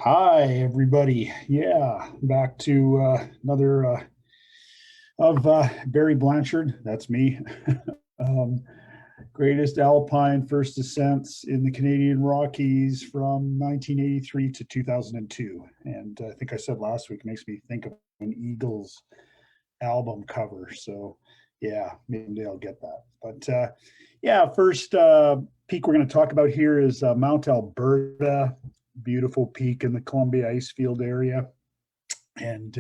Hi, everybody. Yeah, back to another of Barry Blanchard. That's me. um, Greatest alpine first ascents in the Canadian Rockies from 1983 to 2002. And I think I said last week, makes me think of an Eagles album cover. So yeah, maybe I'll get that. But yeah, first peak we're going to talk about here is Mount Alberta, beautiful peak in the Columbia Icefield area. And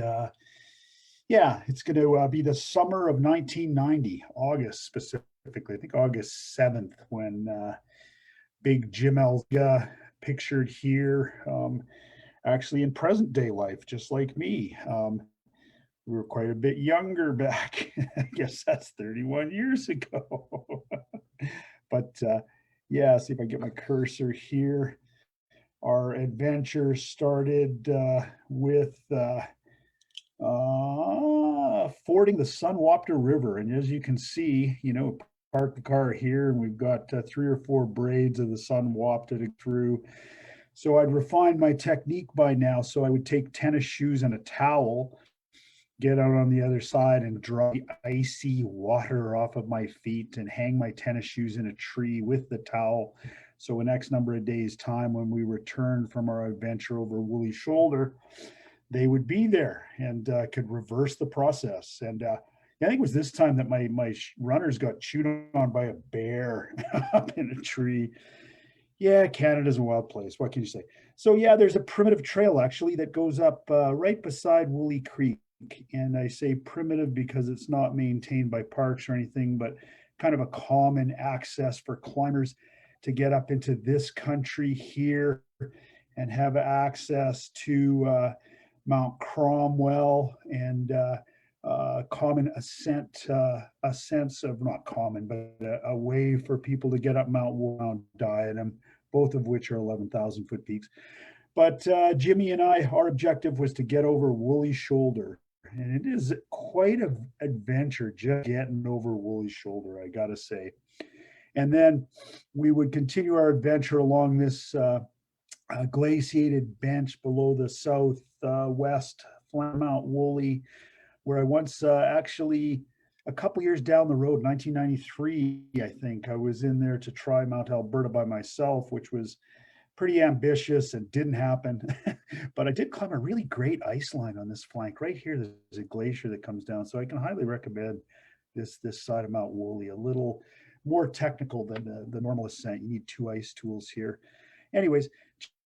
yeah, it's going to be the summer of 1990, August specifically. I think August 7th, when big Jim Elzinga, pictured here, actually in present day life, just like me. We were quite a bit younger back. I guess that's 31 years ago. But yeah, see if I get my cursor here. Our adventure started with fording the Sunwapta River. And as you can see, park the car here, and we've got 3 or 4 braids of the Sunwapta to through. So I'd refined my technique by now. So I would take tennis shoes and a towel, get out on the other side and dry icy water off of my feet and hang my tennis shoes in a tree with the towel. So in X number of days' time, when we returned from our adventure over Woolley Shoulder, they would be there and could reverse the process. And I think it was this time that my runners got chewed on by a bear up in a tree. Yeah, Canada's a wild place. What can you say? So yeah, there's a primitive trail actually that goes up right beside Woolley Creek. And I say primitive because it's not maintained by parks or anything, but kind of a common access for climbers to get up into this country here and have access to Mount Cromwell and common ascents of, not common, but a way for people to get up Mount Diadem, both of which are 11,000 foot peaks. But Jimmy and I, our objective was to get over Woolley Shoulder. And it is quite an adventure just getting over Woolley Shoulder, I got to say. And then we would continue our adventure along this glaciated bench below the southwest Mount Woolley, where I once actually, a couple years down the road, 1993, I think, I was in there to try Mount Alberta by myself, which was pretty ambitious and didn't happen. But I did climb a really great ice line on this flank. Right here, there's a glacier that comes down. So I can highly recommend this side of Mount Woolley, a little more technical than the normal ascent. You need 2 ice tools here. Anyways,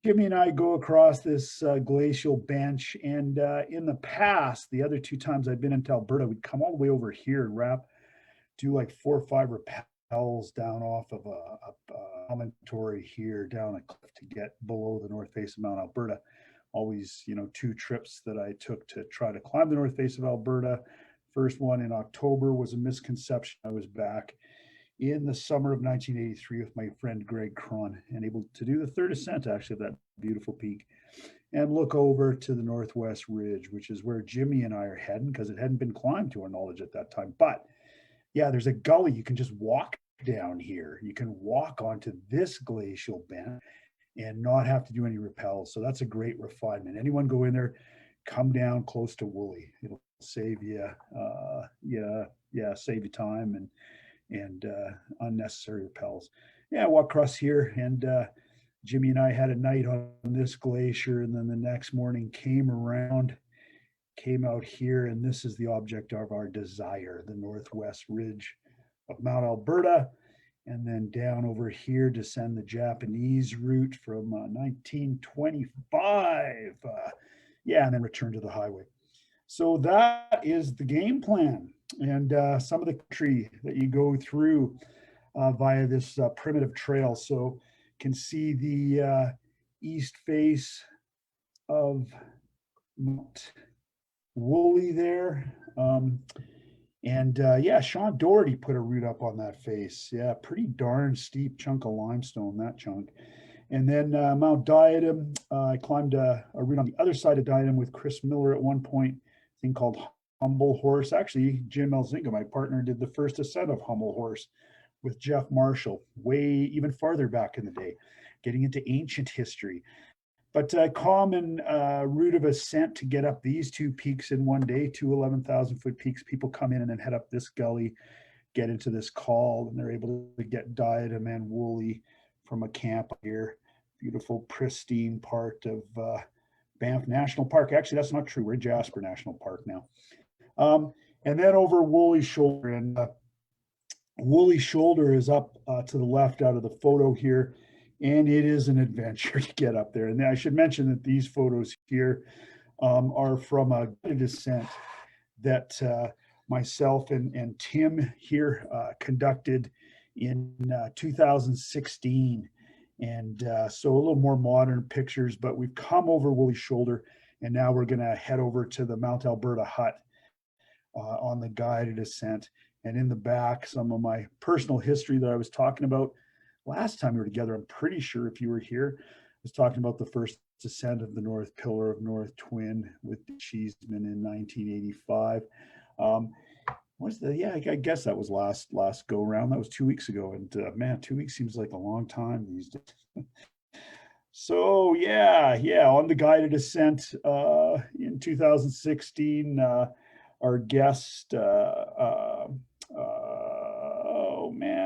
Jimmy and I go across this glacial bench. And in the past, the other 2 times I've been into Alberta, we'd come all the way over here and do like 4 or 5 rappels down off of a promontory here down a cliff to get below the north face of Mount Alberta. Always, 2 trips that I took to try to climb the north face of Alberta. First one in October was a misconception. I was back in the summer of 1983 with my friend Greg Cron and able to do the 3rd ascent actually of that beautiful peak and look over to the Northwest Ridge, which is where Jimmy and I are heading because it hadn't been climbed to our knowledge at that time. But yeah, there's a gully you can just walk down here. You can walk onto this glacial bend and not have to do any rappels. So that's a great refinement. Anyone go in there, come down close to Woolley. It'll save you, save you time and unnecessary rappels. Yeah, I walk across here, and Jimmy and I had a night on this glacier, and then the next morning came out here, and this is the object of our desire, the Northwest Ridge of Mount Alberta, and then down over here, descend the Japanese route from 1925. And then return to the highway. So that is the game plan. And some of the country that you go through via this primitive trail. So can see the east face of Mount Woolley there. Sean Doherty put a route up on that face. Yeah, pretty darn steep chunk of limestone, that chunk. And then Mount Diadem, I climbed a route on the other side of Diadem with Chris Miller at one point, thing called Humble Horse. Actually, Jim Elzinga, my partner, did the first ascent of Humble Horse with Jeff Marshall, way even farther back in the day, getting into ancient history. But a common route of ascent to get up these two peaks in one day, two 11,000-foot peaks. People come in and then head up this gully, get into this col, and they're able to get Diadem and Woolley from a camp here. Beautiful, pristine part of Banff National Park. Actually, that's not true. We're in Jasper National Park now. And then over Woolley Shoulder, and Woolley Shoulder is up to the left out of the photo here, and it is an adventure to get up there. And I should mention that these photos here are from a descent that myself and Tim here conducted in 2016. And so a little more modern pictures, but we've come over Woolley Shoulder, and now we're going to head over to the Mount Alberta hut on the guided ascent. And in the back, some of my personal history that I was talking about last time we were together. I'm pretty sure if you were here, I was talking about the first ascent of the North Pillar of North Twin with Cheeseman in 1985. I guess that was last go around. That was 2 weeks ago, and man, 2 weeks seems like a long time these days. So yeah, on the guided ascent in 2016, our guest,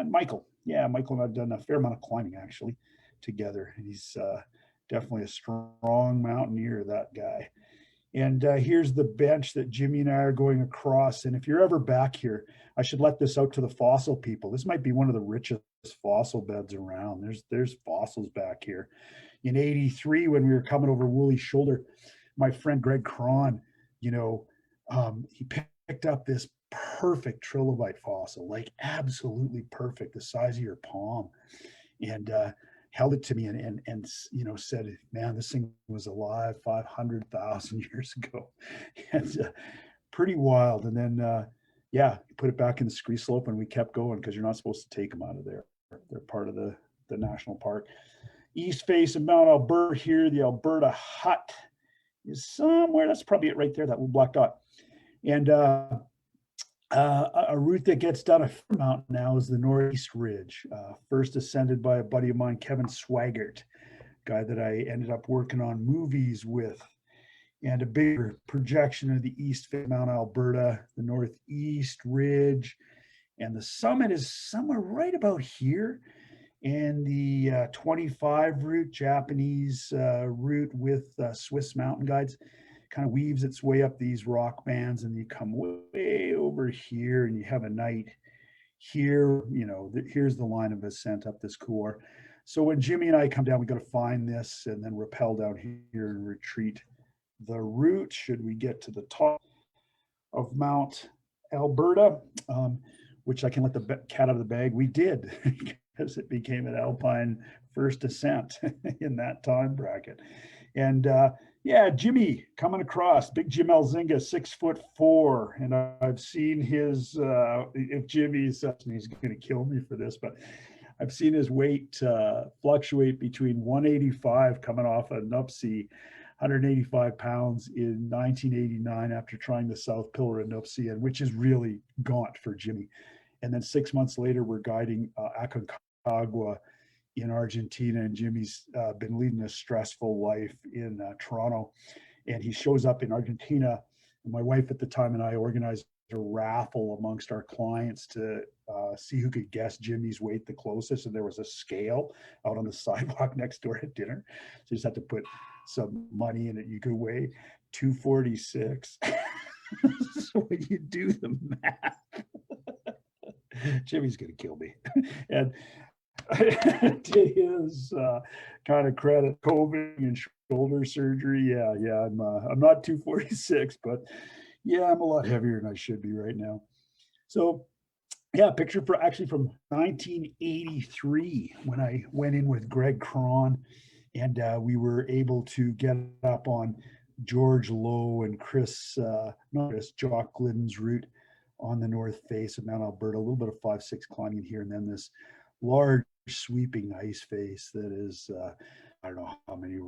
Michael. Yeah, Michael and I've done a fair amount of climbing actually together, and he's definitely a strong mountaineer, that guy. And here's the bench that Jimmy and I are going across. And if you're ever back here, I should let this out to the fossil people. This might be one of the richest fossil beds around. There's fossils back here. In '83, when we were coming over Woolley Shoulder, my friend Greg Cron, he picked up this perfect trilobite fossil, like absolutely perfect, the size of your palm, and held it to me and said, man, this thing was alive 500,000 years ago. And pretty wild. And then put it back in the scree slope, and we kept going because you're not supposed to take them out of there. They're part of the national park. East face of Mount Alberta here, the Alberta hut is somewhere. That's probably it right there, that little black dot. And a route that gets down a mountain now is the Northeast Ridge, first ascended by a buddy of mine, Kevin Swaggart, guy that I ended up working on movies with. And a bigger projection of the east face of Mount Alberta, the Northeast Ridge, and the summit is somewhere right about here. And the 25 route, Japanese route with Swiss mountain guides, kind of weaves its way up these rock bands, and you come way over here and you have a night here. Here's the line of ascent up this couloir. So when Jimmy and I come down, we got to find this and then rappel down here and retreat the route should we get to the top of Mount Alberta, which I can let the cat out of the bag. We did, because it became an alpine first ascent in that time bracket. And Jimmy coming across, big Jim Elzinga, 6'4", and I've seen his. If Jimmy's, he's going to kill me for this, but I've seen his weight fluctuate between 185 coming off a Nuptse, 185 pounds in 1989 after trying the South Pillar of Nuptse, and which is really gaunt for Jimmy. And then 6 months later, we're guiding Aconcagua in Argentina, and Jimmy's been leading a stressful life in Toronto, and he shows up in Argentina. And my wife at the time and I organized a raffle amongst our clients to see who could guess Jimmy's weight the closest, and there was a scale out on the sidewalk next door at dinner, so you just had to put some money in it. You could weigh 246. So when you do the math, Jimmy's gonna kill me. And to his kind of credit, COVID and shoulder surgery. I'm not 246, but I'm a lot heavier than I should be right now. So picture from 1983 when I went in with Greg Cron, and we were able to get up on George Lowe and Jock Glidden's route on the north face of Mount Alberta, a little bit of 5-6 climbing here, and then this large sweeping ice face that is I don't know how many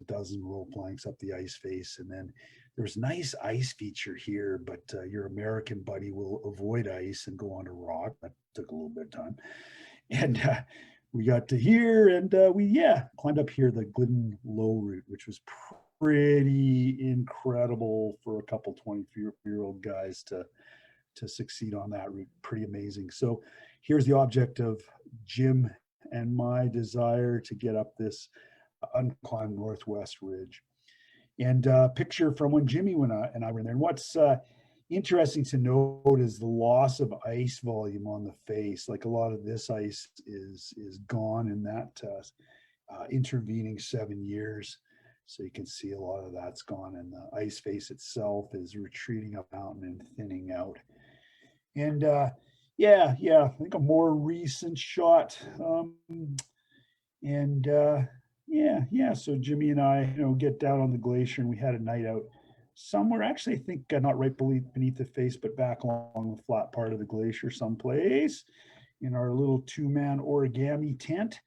dozen roll planks up the ice face. And then there's nice ice feature here, but your American buddy will avoid ice and go onto rock. That took a little bit of time. And we got to here, and we climbed up here the Glidden Low route, which was pretty incredible for a couple 23-year-old guys to succeed on that route. Pretty amazing. So here's the object of Jim and my desire to get up this unclimbed Northwest Ridge. And picture from when Jimmy and I were in there. And what's interesting to note is the loss of ice volume on the face. Like a lot of this ice is gone in that intervening 7 years. So you can see a lot of that's gone, and the ice face itself is retreating up mountain and thinning out. And I think a more recent shot. So Jimmy and I, get down on the glacier, and we had a night out somewhere, actually, I think not right beneath the face, but back along the flat part of the glacier someplace in our little 2-man origami tent.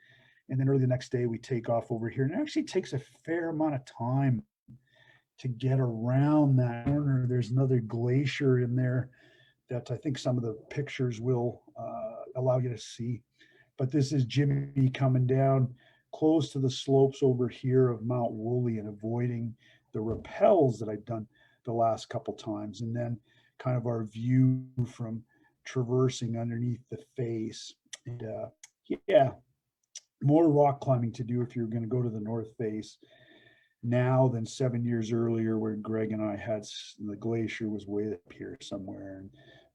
And then early the next day, we take off over here. And it actually takes a fair amount of time to get around that corner. There's another glacier in there that I think some of the pictures will allow you to see. But this is Jimmy coming down close to the slopes over here of Mount Woolley and avoiding the rappels that I've done the last couple times. And then kind of our view from traversing underneath the face. And more rock climbing to do if you're going to go to the North Face now than 7 years earlier, where Greg and I had the glacier was way up here somewhere, and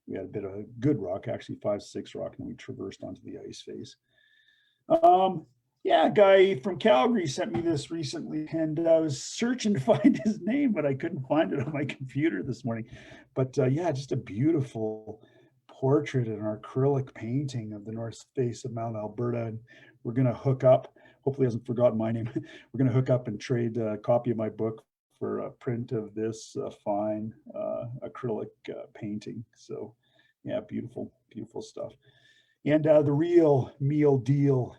we had a bit of a good rock, actually 5-6 rock, and we traversed onto the ice face. A guy from Calgary sent me this recently, and I was searching to find his name, but I couldn't find it on my computer this morning. But just a beautiful portrait and acrylic painting of the north face of Mount Alberta. And we're going to hook up, hopefully he hasn't forgotten my name. We're going to hook up and trade a copy of my book for a print of this fine acrylic painting. So beautiful, beautiful stuff. And the real meal deal.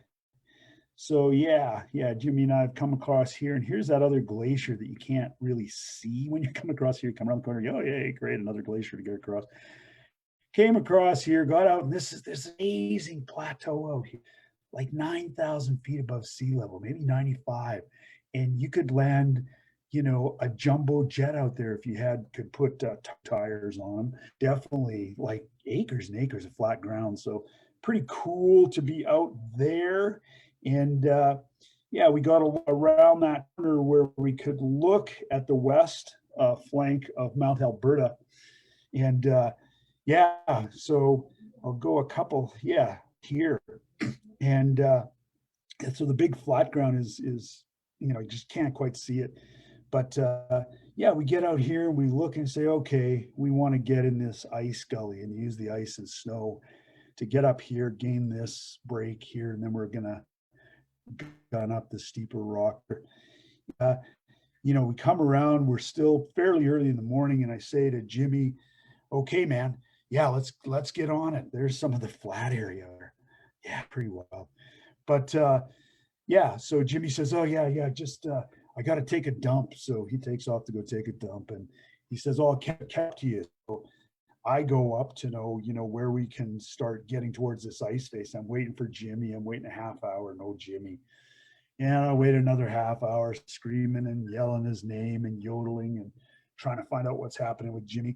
So Jimmy and I have come across here, and here's that other glacier that you can't really see when you come across here. You come around the corner, you go, oh yeah, great, another glacier to get across. Came across here, got out, and this amazing plateau out here, like 9,000 feet above sea level, maybe 95, and you could land, a jumbo jet out there if you could put tires on them. Definitely like acres and acres of flat ground. So pretty cool to be out there. And we got around that corner where we could look at the west flank of Mount Alberta. And so I'll go a couple, here. And so the big flat ground is you just can't quite see it. But we get out here and we look and say, okay, we want to get in this ice gully and use the ice and snow to get up here, gain this break here, and then we're going to gun up the steeper rock. We come around, we're still fairly early in the morning, and I say to Jimmy, okay, man, let's get on it. There's some of the flat area there. Yeah, pretty wild. But so Jimmy says, oh just I got to take a dump. So he takes off to go take a dump, and he says, oh, I'll catch you. So I go up to know, where we can start getting towards this ice face. I'm waiting for Jimmy. I'm waiting a half hour, no Jimmy. And I wait another half hour, screaming and yelling his name and yodeling and trying to find out what's happening with Jimmy,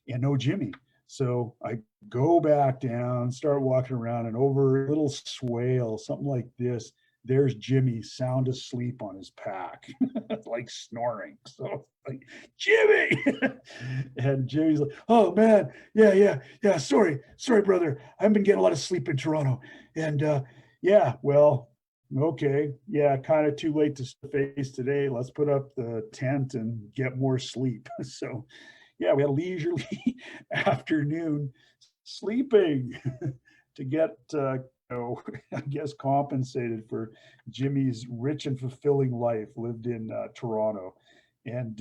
and no Jimmy. So I go back down, start walking around, and over a little swale, something like this, there's Jimmy sound asleep on his pack, like snoring. So like, Jimmy, and Jimmy's like, oh man, sorry, brother, I haven't been getting a lot of sleep in Toronto. And okay, kind of too late to face today. Let's put up the tent and get more sleep. So we had a leisurely afternoon sleeping to get I guess compensated for Jimmy's rich and fulfilling life lived in Toronto. And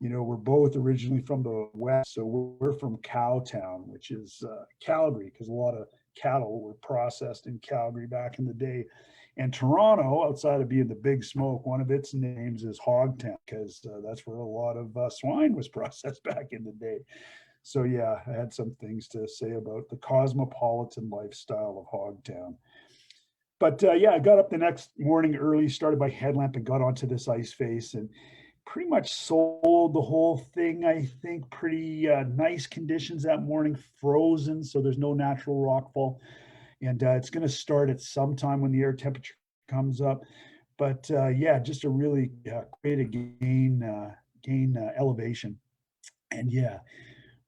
we're both originally from the west, so we're from Cowtown, which is Calgary, because a lot of cattle were processed in Calgary back in the day. And Toronto, outside of being the big smoke, one of its names is Hogtown, because that's where a lot of swine was processed back in the day. So I had some things to say about the cosmopolitan lifestyle of Hogtown. But yeah, I got up the next morning early, started by headlamp and got onto this ice face and pretty much sold the whole thing. I think pretty nice conditions that morning, frozen, so there's no natural rockfall. And it's going to start at some time when the air temperature comes up. But yeah, just a really way to gain elevation. And yeah,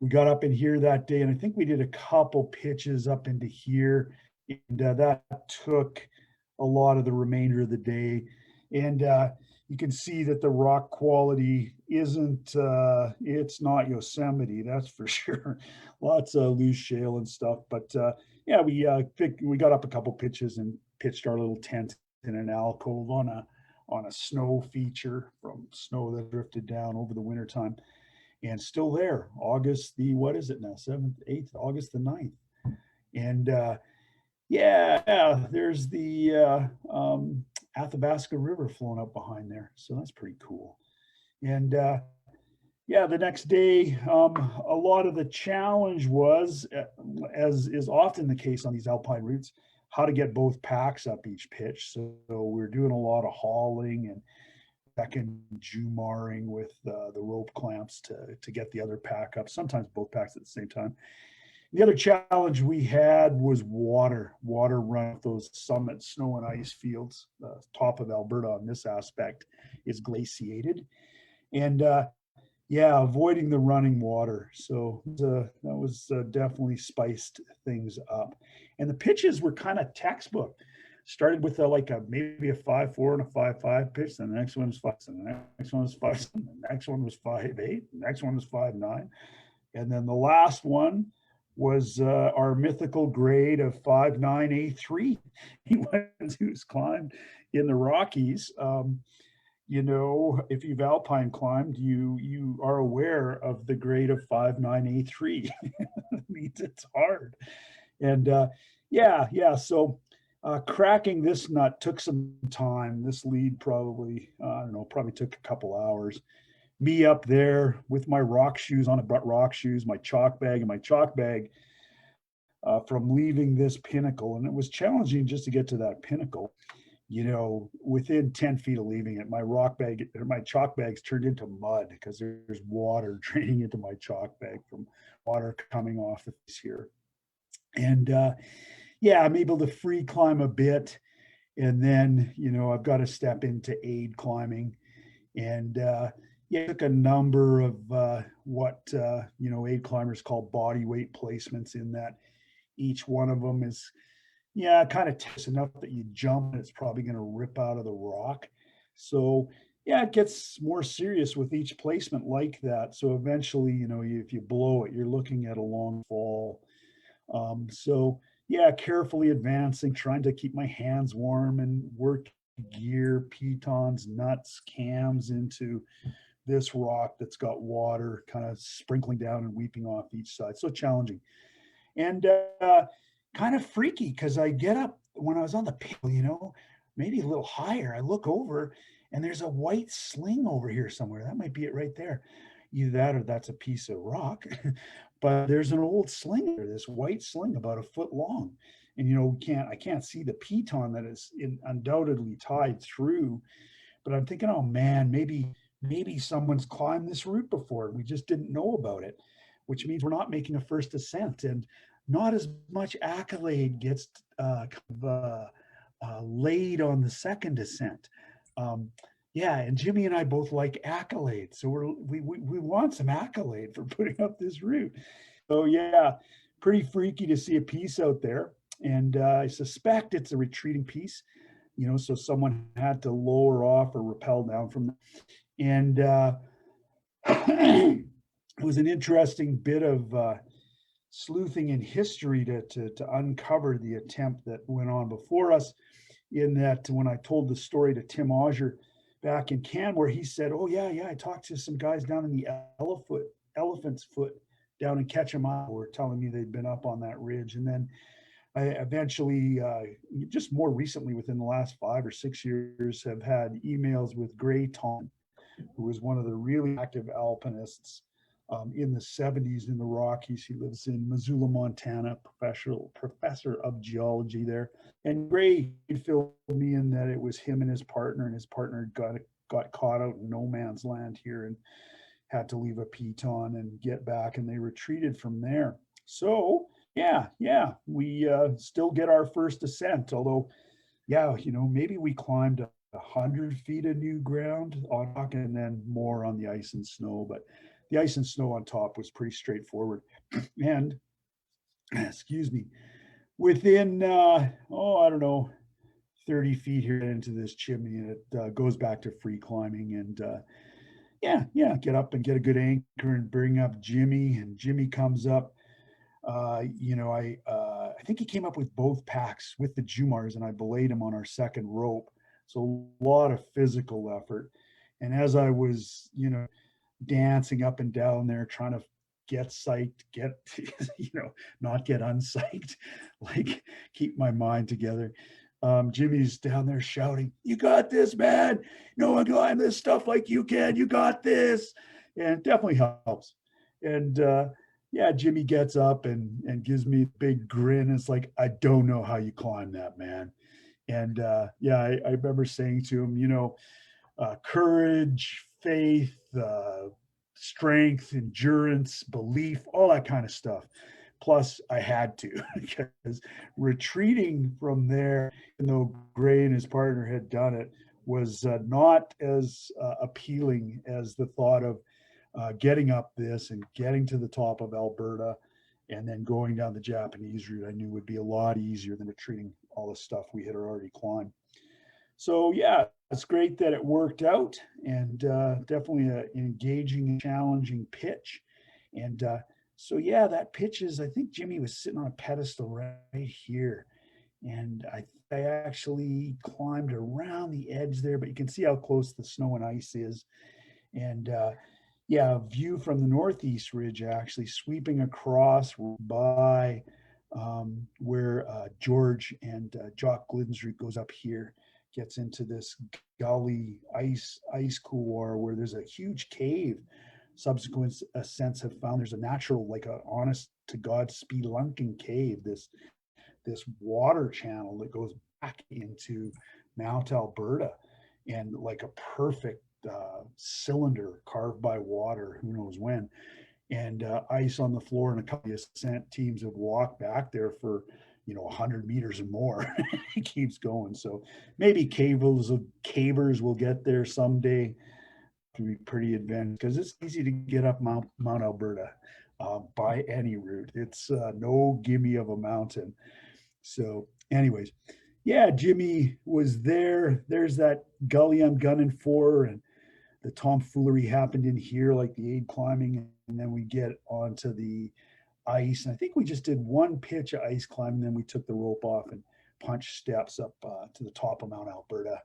we got up in here that day, and I think we did a couple pitches up into here, and that took a lot of the remainder of the day. And you can see that the rock quality isn't, it's not Yosemite, that's for sure. Lots of loose shale and stuff. But yeah, we got up a couple pitches and pitched our little tent in an alcove on a snow feature from snow that drifted down over the wintertime. And still there, August the, what is it now, 7th, 8th, August the 9th. And yeah, there's the Athabasca River flowing up behind there. So that's pretty cool. And yeah, the next day, a lot of the challenge was, as is often the case on these alpine routes, how to get both packs up each pitch. So we're doing a lot of hauling and second Jumaring with the rope clamps to get the other pack up, sometimes both packs at the same time. The other challenge we had was water run those summit snow and ice fields. The top of Alberta on this aspect is glaciated. And yeah, avoiding the running water. So that was definitely spiced things up. And the pitches were kind of textbook. Started with maybe a 5-4 and a 5-5 pitch. Then the next one was 5. And the next one was 5. And the next one was 5-8. The next one was 5-9. And then the last one was our mythical grade of 5-9-A3. He went who's climbed in the Rockies. You know, if you've alpine climbed, you are aware of the grade of 5-9-A3. It means it's hard. And yeah. So cracking this nut took some time. This lead probably, I don't know, probably took a couple hours. Me up there with my rock shoes on rock shoes, my chalk bag, from leaving this pinnacle. And it was challenging just to get to that pinnacle. You know, within 10 feet of leaving it, my chalk bags turned into mud because there's water draining into my chalk bag from water coming off the face here. And yeah, I'm able to free climb a bit. And then, you know, I've got to step into aid climbing. And yeah, took a number of what, you know, aid climbers call body weight placements, in that each one of them is, yeah, kind of tense enough that you jump and it's probably going to rip out of the rock. So yeah, it gets more serious with each placement like that. So eventually, you know, if you blow it, you're looking at a long fall. So yeah, carefully advancing, trying to keep my hands warm and work gear, pitons, nuts, cams into this rock that's got water kind of sprinkling down and weeping off each side. So challenging. And kind of freaky because I get up when I was on the pinnacle, you know, maybe a little higher. I look over and there's a white sling over here somewhere. That might be it right there. Either that or that's a piece of rock. But there's an old sling there, this white sling about a foot long. And you know, I can't see the piton that is undoubtedly tied through. But I'm thinking, oh man, maybe someone's climbed this route before. We just didn't know about it, which means we're not making a first ascent. And not as much accolade gets laid on the second ascent. Yeah, and Jimmy and I both like accolades, so we want some accolade for putting up this route. So yeah, pretty freaky to see a piece out there, and I suspect it's a retreating piece. You know, so someone had to lower off or rappel down from them. And it was an interesting bit of sleuthing in history to uncover the attempt that went on before us. In that, when I told the story to Tim Auger back in Canmore, he said, "Oh yeah, I talked to some guys down in the Elephant's Foot down in Ketchikan who were telling me they'd been up on that ridge." And then I eventually, just more recently, within the last 5 or 6 years, have had emails with Gray Tom, who was one of the really active alpinists in the 70s in the Rockies. He lives in Missoula, Montana, professor of geology there. And Gray filled me in that it was him and his partner got caught out in no man's land here and had to leave a piton and get back, and they retreated from there. So yeah, we still get our first ascent, although yeah, maybe we climbed 100 feet of new ground on rock and then more on the ice and snow, but the ice and snow on top was pretty straightforward. And excuse me, within I don't know, 30 feet here into this chimney, and it goes back to free climbing. And yeah, get up and get a good anchor and bring up Jimmy, and Jimmy comes up. I think he came up with both packs with the Jumars, and I belayed him on our second rope. So a lot of physical effort. And as I was, dancing up and down there, trying to get psyched, not get unpsyched, like keep my mind together. Jimmy's down there shouting, "You got this, man. No one climb this stuff like you can. You got this." And it definitely helps. And yeah, Jimmy gets up and gives me a big grin. It's like, "I don't know how you climb that, man." And yeah, I remember saying to him, courage, faith, strength, endurance, belief, all that kind of stuff. Plus, I had to, because retreating from there, even though Gray and his partner had done it, was not as appealing as the thought of getting up this and getting to the top of Alberta and then going down the Japanese route. I knew would be a lot easier than retreating all the stuff we had already climbed. So yeah, it's great that it worked out, and definitely an engaging and challenging pitch. And so yeah, that pitch is, I think Jimmy was sitting on a pedestal right here. And I actually climbed around the edge there, but you can see how close the snow and ice is. And yeah, a view from the northeast ridge actually sweeping across by where George and Jock Glidden's route goes up here, gets into this gully ice couloir where there's a huge cave. Subsequent ascents have found there's a natural, like a honest to God spelunking cave, this water channel that goes back into Mount Alberta, and like a perfect cylinder carved by water, who knows when, and ice on the floor, and a couple of ascent teams have walked back there for 100 meters or more. It keeps going. So maybe cavers will get there someday. To be pretty advanced, because it's easy to get up Mount Alberta by any route. It's no gimme of a mountain. So anyways, yeah, Jimmy was there. There's that gully I'm gunning for, and the tomfoolery happened in here, like the aid climbing, and then we get onto the ice. And I think we just did one pitch of ice climbing, and then we took the rope off and punched steps up to the top of Mount Alberta,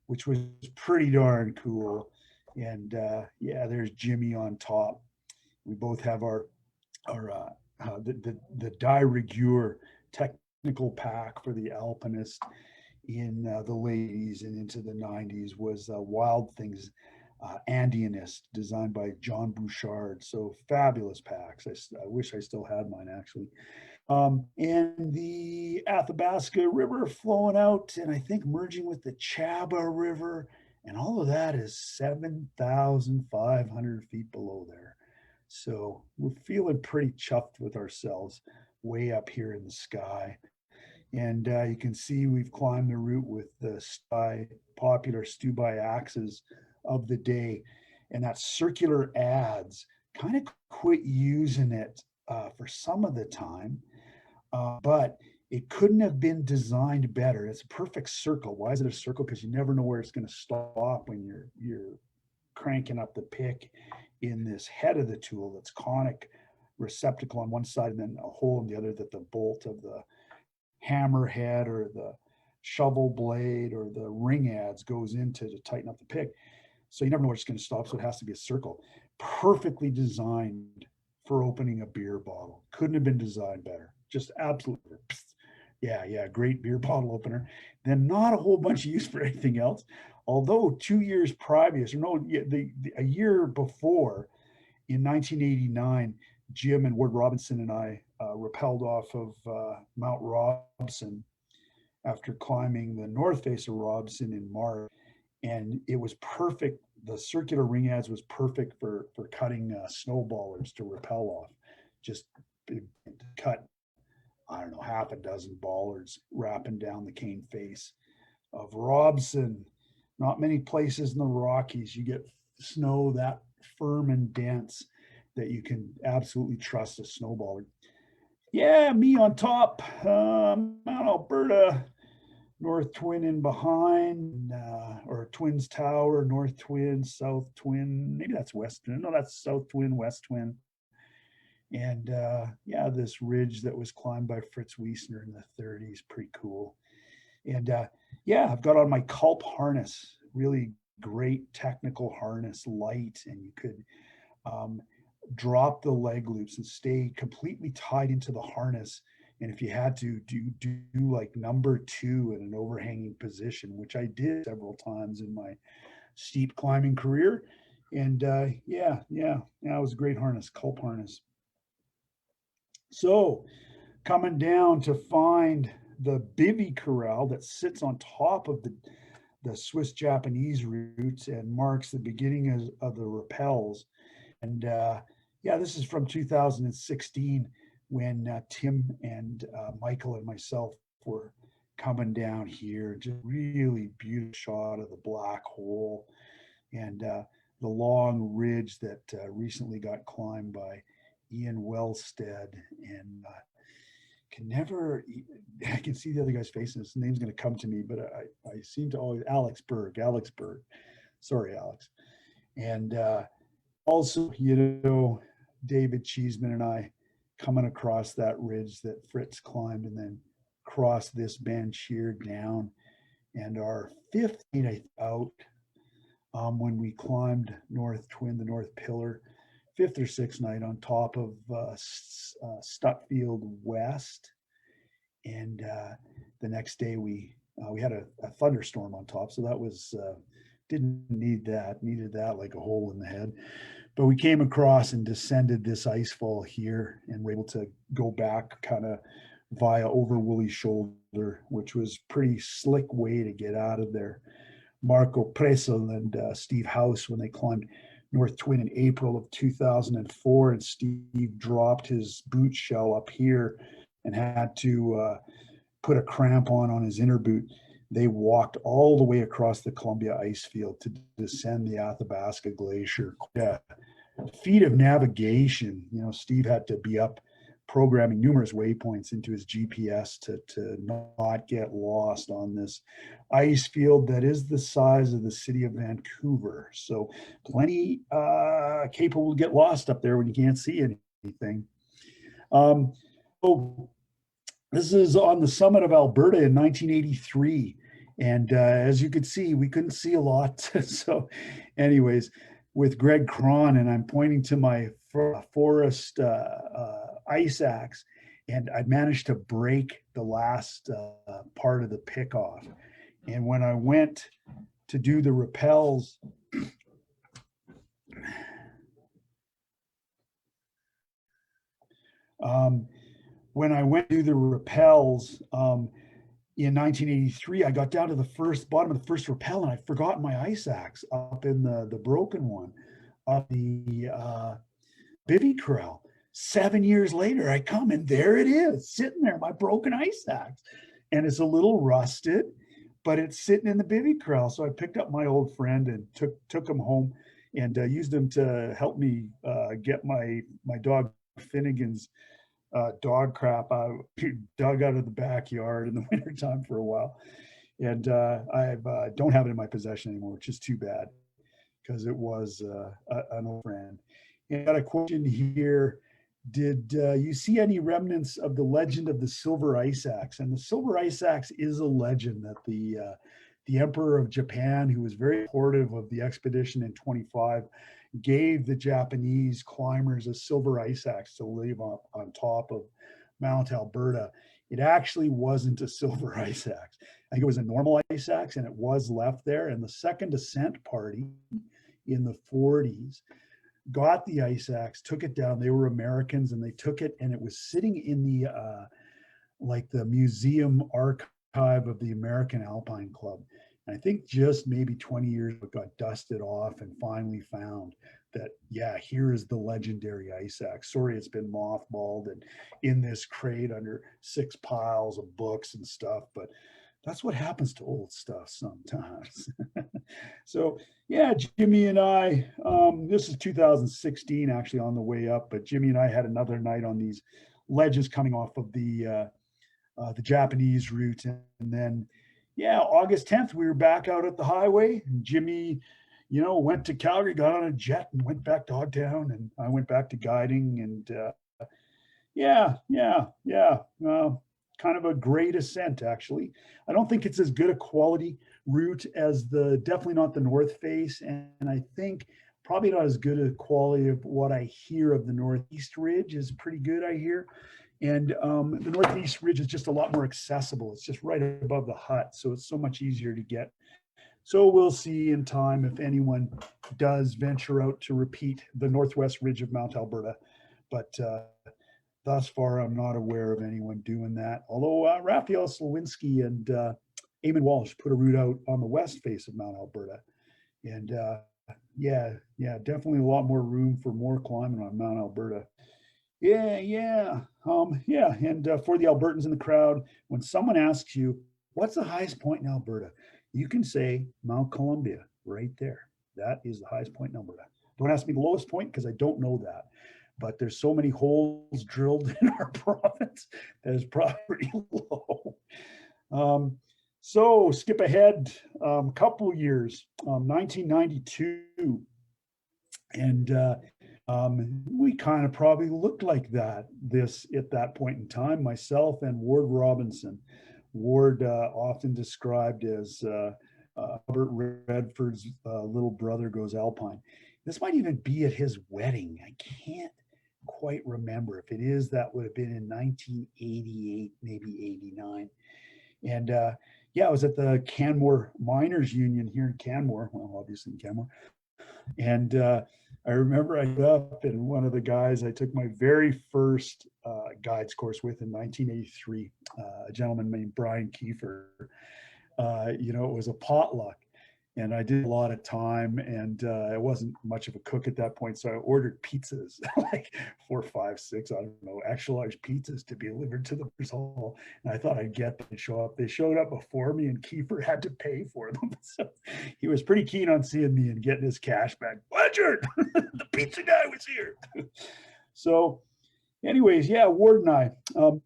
which was pretty darn cool. And yeah, there's Jimmy on top. We both have our the die rigueur technical pack for the alpinist in the late 80s and into the 90s was Wild Things Andeanist, designed by John Bouchard. So fabulous packs. I wish I still had mine, actually. And the Athabasca River flowing out and I think merging with the Chaba River, and all of that is 7,500 feet below there. So we're feeling pretty chuffed with ourselves way up here in the sky. And you can see we've climbed the route with the popular Stubai axes of the day. And that circular adze, kind of quit using it for some of the time. But it couldn't have been designed better. It's a perfect circle. Why is it a circle? Because you never know where it's going to stop when you're cranking up the pick in this head of the tool that's conic receptacle on one side and then a hole in the other that the bolt of the hammer head or the shovel blade or the ring adze goes into to tighten up the pick. So you never know where it's going to stop. So it has to be a circle. Perfectly designed for opening a beer bottle. Couldn't have been designed better. Just absolutely. Yeah, great beer bottle opener. Then not a whole bunch of use for anything else. Although 2 years previous, or no, a year before, in 1989, Jim and Ward Robinson and I rappelled off of Mount Robson after climbing the north face of Robson in March, and it was perfect. The circular ring adze was perfect for cutting snowballers to rappel off. Just cut, I don't know, half a dozen bollards wrapping down the cane face of Robson. Not many places in the Rockies you get snow that firm and dense that you can absolutely trust a snowballer. Yeah, me on top, Mount Alberta, North Twin in behind, or Twins Tower, North Twin, South Twin, maybe that's West Twin. No, that's South Twin, West Twin. And yeah, this ridge that was climbed by Fritz Wiesner in the 30s, pretty cool. And yeah, I've got on my Culp harness, really great technical harness, light, and you could drop the leg loops and stay completely tied into the harness. And if you had to do like number 2 in an overhanging position, which I did several times in my steep climbing career. And yeah, it was a great harness, Culp harness. So coming down to find the Bivy Corral that sits on top of the Swiss-Japanese route and marks the beginning of the rappels. And yeah, this is from 2016 when Tim and Michael and myself were coming down here. Just really beautiful shot of the black hole and the long ridge that recently got climbed by Ian Wellstead. And I can see the other guy's face and his name's going to come to me, but I seem to always, Alex Berg. Sorry, Alex. And also, David Cheeseman and I coming across that ridge that Fritz climbed and then crossed this bench here down. And our 5th night out, when we climbed North Twin, the North Pillar, 5th or 6th night on top of Stutfield West. And the next day we had a thunderstorm on top. So that was, didn't need that, needed that like a hole in the head. But we came across and descended this ice fall here and were able to go back kind of via over Woolley Shoulder, which was pretty slick way to get out of there. Marco Presel and Steve Howse, when they climbed North Twin in April of 2004, and Steve dropped his boot shell up here and had to put a cramp on his inner boot. They walked all the way across the Columbia ice field to descend the Athabasca Glacier. Yeah, feat of navigation. Steve had to be up programming numerous waypoints into his GPS to not get lost on this ice field that is the size of the city of Vancouver. So plenty capable to get lost up there when you can't see anything. So this is on the summit of Alberta in 1983. And as you could see, we couldn't see a lot. So anyways, with Greg Cron, and I'm pointing to my forest ice axe, and I'd managed to break the last part of the pick off. And when I went to do the rappels, in 1983, I got down to the bottom of the first rappel, and I'd forgotten my ice axe up in the broken one of the Bivy Corral. 7 years later, I come and there it is, sitting there, my broken ice axe. And it's a little rusted, but it's sitting in the Bivy Corral. So I picked up my old friend and took him home and used him to help me get my dog Finnegan's dog crap I dug out of the backyard in the wintertime for a while. And I don't have it in my possession anymore, which is too bad because it was an old friend. And I got a question here. Did you see any remnants of the legend of the silver ice axe? And the silver ice axe is a legend that the Emperor of Japan, who was very supportive of the expedition in 25, gave the Japanese climbers a silver ice axe to leave on top of Mount Alberta. It actually wasn't a silver ice axe. I think it was a normal ice axe, and it was left there. And the second ascent party in the 40s got the ice axe, took it down. They were Americans, and they took it, and it was sitting in the like the museum archive of the American Alpine Club. And I think just maybe 20 years ago, it got dusted off and finally found that, yeah, here is the legendary ice axe. Sorry, it's been mothballed and in this crate under 6 piles of books and stuff, but that's what happens to old stuff sometimes. So yeah, Jimmy and I, this is 2016 actually on the way up, but Jimmy and I had another night on these ledges coming off of the Japanese route. And then, yeah, August 10th, we were back out at the highway. And Jimmy, went to Calgary, got on a jet and went back to Dogtown, and I went back to guiding. And yeah, kind of a great ascent, actually. I don't think it's as good a quality route as definitely not the North Face. And I think probably not as good a quality of what I hear of the Northeast Ridge is pretty good, I hear. And the Northeast Ridge is just a lot more accessible. It's just right above the hut, so it's so much easier to get. So we'll see in time if anyone does venture out to repeat the Northwest Ridge of Mount Alberta. But thus far, I'm not aware of anyone doing that. Although Raphael Slowinski and Eamon Walsh put a route out on the west face of Mount Alberta. And yeah, definitely a lot more room for more climbing on Mount Alberta. Yeah. And for the Albertans in the crowd, when someone asks you, what's the highest point in Alberta? You can say Mount Columbia right there. That is the highest point in Alberta. Don't ask me the lowest point because I don't know that. But there's so many holes drilled in our province that is probably pretty low. So skip ahead a couple years, 1992. And we kind of probably looked like that at that point in time, myself and Ward Robinson. Ward often described as Robert Redford's little brother goes alpine. This might even be at his wedding. I can't quite remember. If it is, that would have been in 1988, maybe 89. And yeah, I was at the Canmore Miners Union here in Canmore, well, obviously in Canmore. And I remember I got up, and one of the guys I took my very first guides course with in 1983, a gentleman named Brian Kiefer. It was a potluck, and I did a lot of time, and I wasn't much of a cook at that point, so I ordered pizzas, like 4, 5, 6, I don't know, extra large pizzas to be delivered to the hall. And I thought I'd get them to show up. They showed up before me, and Kiefer had to pay for them. So he was pretty keen on seeing me and getting his cash back. Blanchard, the pizza guy was here. So anyways, yeah, Ward and I, in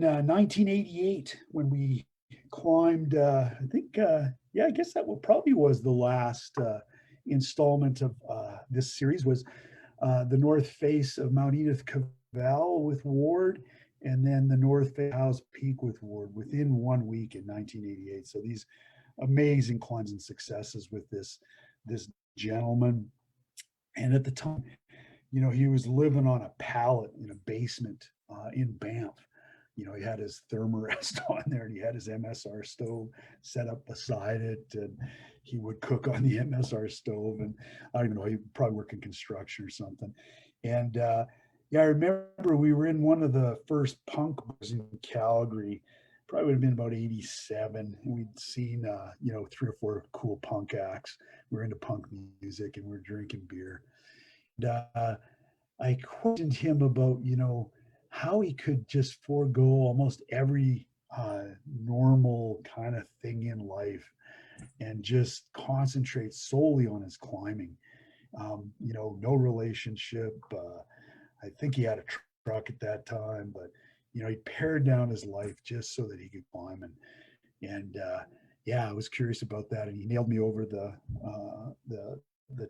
1988, when we climbed, I think, I guess that probably was the last installment of this series, was the North Face of Mount Edith Cavell with Ward, and then the North Face Howse Peak with Ward within 1 week in 1988. So these amazing climbs and successes with this gentleman. And at the time, he was living on a pallet in a basement in Banff. He had his thermarest on there, and he had his MSR stove set up beside it, and he would cook on the MSR stove. And I don't even know, he probably worked in construction or something. And I remember we were in one of the first punk bars in Calgary, probably would have been about 87, and we'd seen 3 or 4 cool punk acts. We were into punk music, and we were drinking beer. And I questioned him about how he could just forego almost every normal kind of thing in life and just concentrate solely on his climbing. No relationship. I think he had a truck at that time, but he pared down his life just so that he could climb. And I was curious about that, and he nailed me over the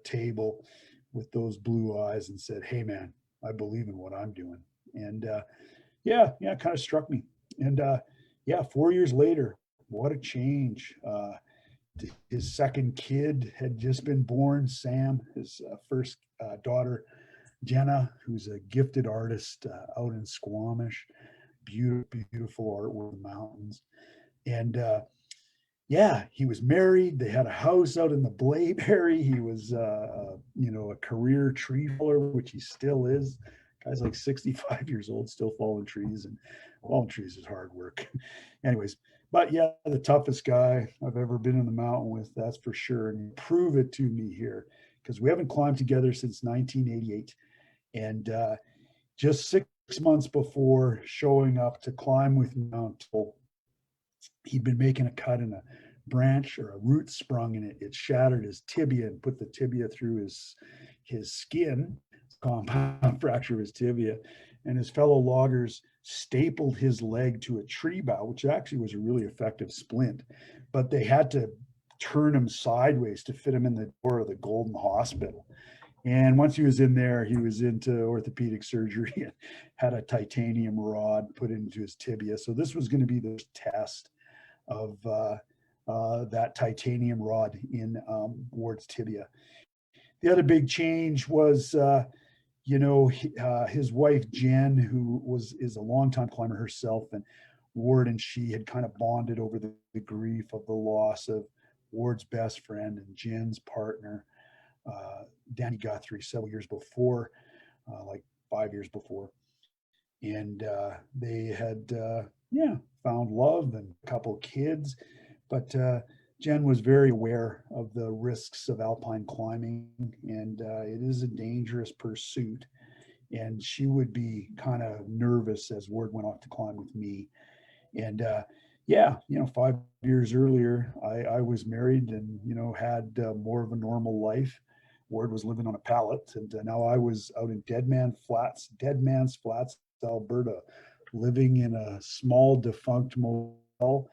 table with those blue eyes and said, "Hey man, I believe in what I'm doing." And it kind of struck me. And 4 years later, what a change. His second kid had just been born, Sam, his first daughter, Jenna, who's a gifted artist out in Squamish. Beautiful artwork in the mountains. And yeah, he was married. They had a house out in the Blaeberry. He was, you know, a career tree faller, which he still is. Guy's like 65 years old, still falling trees, and falling trees is hard work. Anyways, but yeah, the toughest guy I've ever been in the mountain with, that's for sure. And prove it to me here, because we haven't climbed together since 1988. And just 6 months before showing up to climb with Mount, he'd been making a cut in a branch, or a root sprung in it. It shattered his tibia and put the tibia through his skin, compound fracture of his tibia. And his fellow loggers stapled his leg to a tree bough, which actually was a really effective splint. But they had to turn him sideways to fit him in the door of the Golden Hospital. And once he was in there, he was into orthopedic surgery and had a titanium rod put into his tibia. So this was going to be the test of that titanium rod in Ward's tibia. The other big change was, you know, his wife Jen, who is a longtime climber herself, and Ward and she had kind of bonded over the grief of the loss of Ward's best friend and Jen's partner, Danny Guthrie, several years before, like 5 years before. And they had, yeah, found love and a couple kids. But Jen was very aware of the risks of alpine climbing, and it is a dangerous pursuit. And she would be kind of nervous as Ward went off to climb with me. And yeah, you know, 5 years earlier, I was married and, you know, had more of a normal life. Ward was living on a pallet, and now I was out in Dead Man's Flats, Alberta, living in a small defunct motel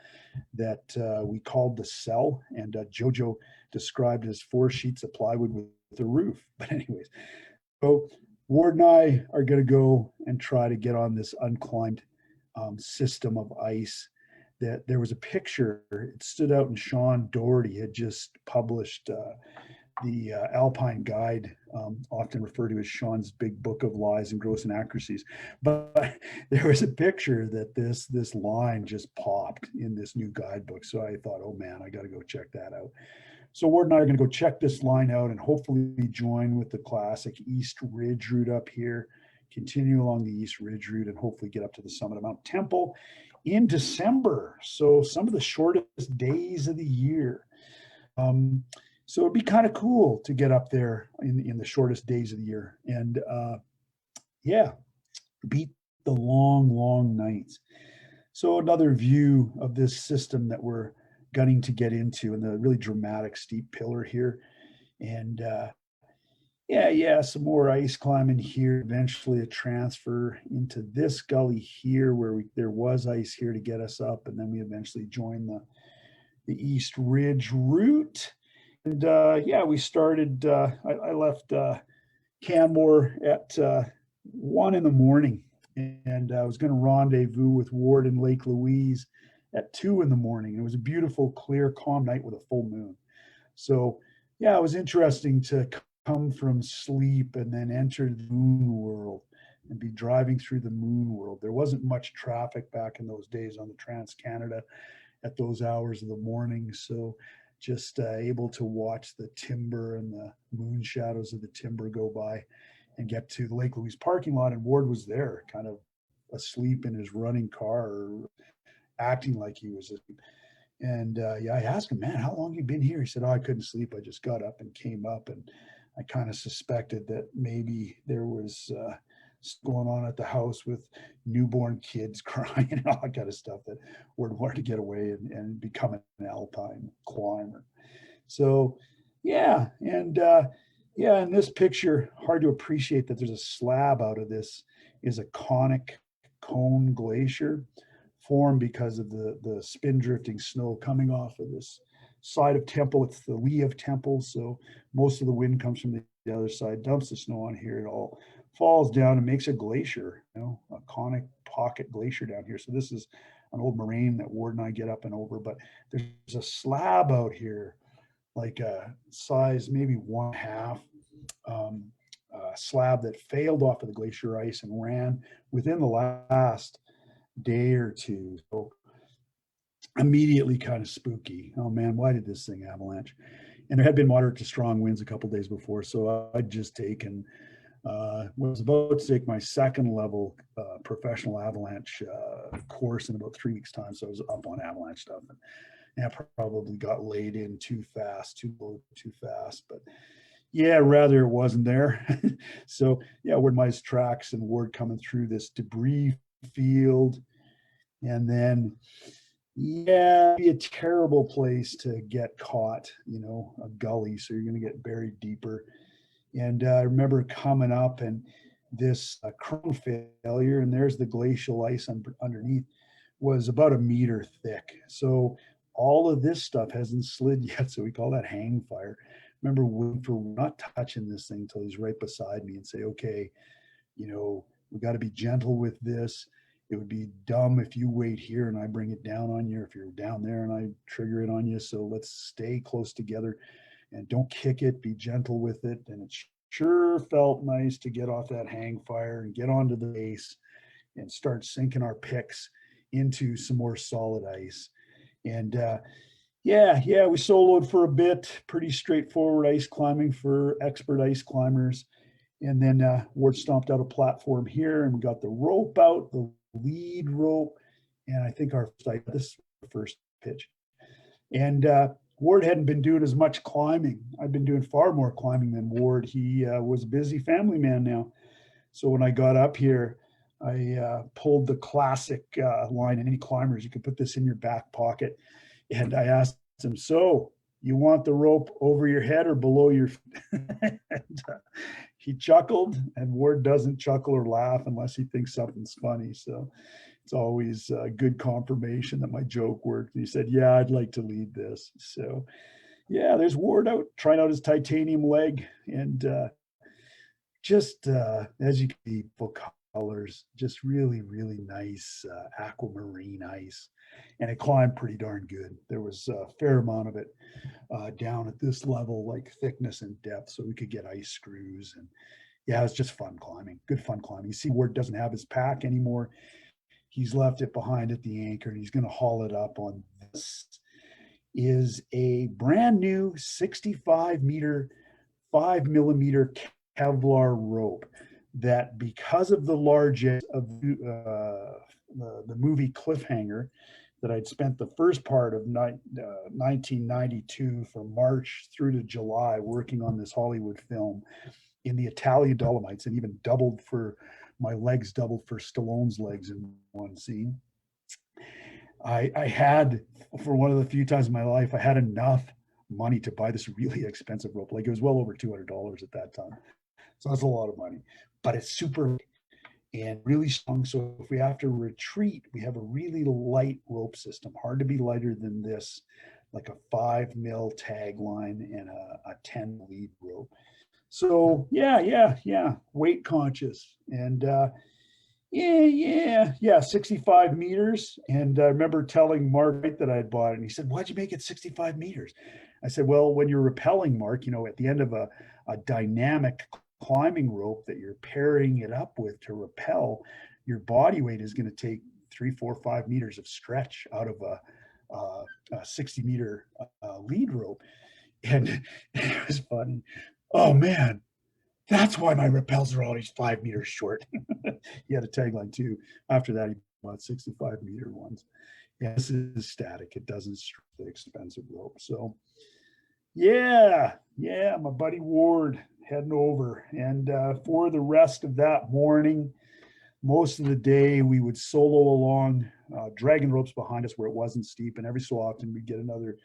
that we called the Cell, and Jojo described as 4 sheets of plywood with a roof. But anyways, so Ward and I are going to go and try to get on this unclimbed system of ice. That there was a picture, it stood out, and Sean Doherty had just published the Alpine Guide, often referred to as Sean's big book of lies and gross inaccuracies. But there was a picture that this line just popped in this new guidebook. So I thought, oh man, I got to go check that out. So Ward and I are going to go check this line out and hopefully join with the classic East Ridge route up here, continue along the East Ridge route, and hopefully get up to the summit of Mount Temple in December. So some of the shortest days of the year. So it'd be kind of cool to get up there in the shortest days of the year, and yeah, beat the long nights. So another view of this system that we're gunning to get into, and the really dramatic steep pillar here. And yeah, some more ice climbing here. Eventually a transfer into this gully here where there was ice here to get us up, and then we eventually joined the East Ridge route. And yeah, we started, I left Canmore at 1 in the morning, and I was going to rendezvous with Ward in Lake Louise at 2 in the morning. It was a beautiful, clear, calm night with a full moon. So yeah, it was interesting to come from sleep and then enter the moon world and be driving through the moon world. There wasn't much traffic back in those days on the Trans-Canada at those hours of the morning. So just able to watch the timber and the moon shadows of the timber go by and get to the Lake Louise parking lot. And Ward was there, kind of asleep in his running car, or acting like he was asleep. And yeah, I asked him, man, how long you been here? He said, oh, I couldn't sleep. I just got up and came up. And I kind of suspected that maybe there was going on at the house with newborn kids crying and all that kind of stuff, that Ward wanted to get away and become an alpine climber. So yeah, and yeah, in this picture, hard to appreciate that there's a slab out of this, is a conic cone glacier formed because of the spin drifting snow coming off of this side of Temple. It's the lee of Temple, so most of the wind comes from the other side, dumps the snow on here, it all falls down and makes a glacier, you know, a conic pocket glacier down here. So this is an old moraine that Ward and I get up and over, but there's a slab out here, like a size maybe 1/2 slab that failed off of the glacier ice and ran within the last day or two. So immediately kind of spooky. Oh man, why did this thing avalanche? And there had been moderate to strong winds a couple days before, so I'd just taken was about to take my second level professional avalanche course in about 3 weeks time. So I was up on avalanche stuff, and I probably got laid in too fast, too low, too fast. But yeah, rather it wasn't there. So yeah, Ward Mice tracks and Ward coming through this debris field, and then yeah, be a terrible place to get caught, a gully. So you're going to get buried deeper. And I remember coming up and this crown failure, and there's the glacial ice underneath, was about a meter thick. So all of this stuff hasn't slid yet. So we call that hang fire. Remember waiting for not touching this thing until he's right beside me and say, okay, we got to be gentle with this. It would be dumb if you wait here and I bring it down on you, if you're down there and I trigger it on you. So let's stay close together and don't kick it, be gentle with it. And it sure felt nice to get off that hang fire and get onto the base and start sinking our picks into some more solid ice. And yeah, we soloed for a bit, pretty straightforward ice climbing for expert ice climbers. And then Ward stomped out a platform here and we got the rope out, the lead rope. And I think this first pitch. And Ward hadn't been doing as much climbing. I've been doing far more climbing than Ward. He was a busy family man now. So when I got up here, I pulled the classic line in any climbers. You can put this in your back pocket. And I asked him, so you want the rope over your head or below your and, he chuckled, and Ward doesn't chuckle or laugh unless he thinks something's funny. So it's always good confirmation that my joke worked. He said, yeah, I'd like to lead this. So yeah, there's Ward out trying out his titanium leg, and just as you can see, full colors, just really, really nice aquamarine ice. And it climbed pretty darn good. There was a fair amount of it down at this level, like thickness and depth, so we could get ice screws. And yeah, it was just fun climbing, good fun climbing. You see Ward doesn't have his pack anymore. He's left it behind at the anchor, and he's going to haul it up on this. Is a brand new 65 meter, 5 millimeter Kevlar rope that, because of the largesse of the movie Cliffhanger, that I'd spent the first part of 1992 from March through to July working on this Hollywood film in the Italian Dolomites, and even doubled for Stallone's legs in one scene. I had, for one of the few times in my life, I had enough money to buy this really expensive rope. Like it was well over $200 at that time. So that's a lot of money, but it's super and really strong. So if we have to retreat, we have a really light rope system, hard to be lighter than this, like a 5 mil tag line and a 10 lead rope. So yeah, weight conscious. And 65 meters. And I remember telling Mark that I had bought it, and he said, why'd you make it 65 meters? I said, well, when you're rappelling, Mark, at the end of a dynamic climbing rope that you're pairing it up with to rappel, your body weight is going to take 3, 4, 5 meters of stretch out of a 60 meter lead rope. And it was funny. Oh man, that's why my rappels are always 5 meters short. He had a tagline too. After that, he bought 65 meter ones. Yeah, this is static. It doesn't stretch the expensive rope. So yeah, my buddy Ward heading over. And for the rest of that morning, most of the day we would solo along, dragging ropes behind us where it wasn't steep. And every so often we'd get another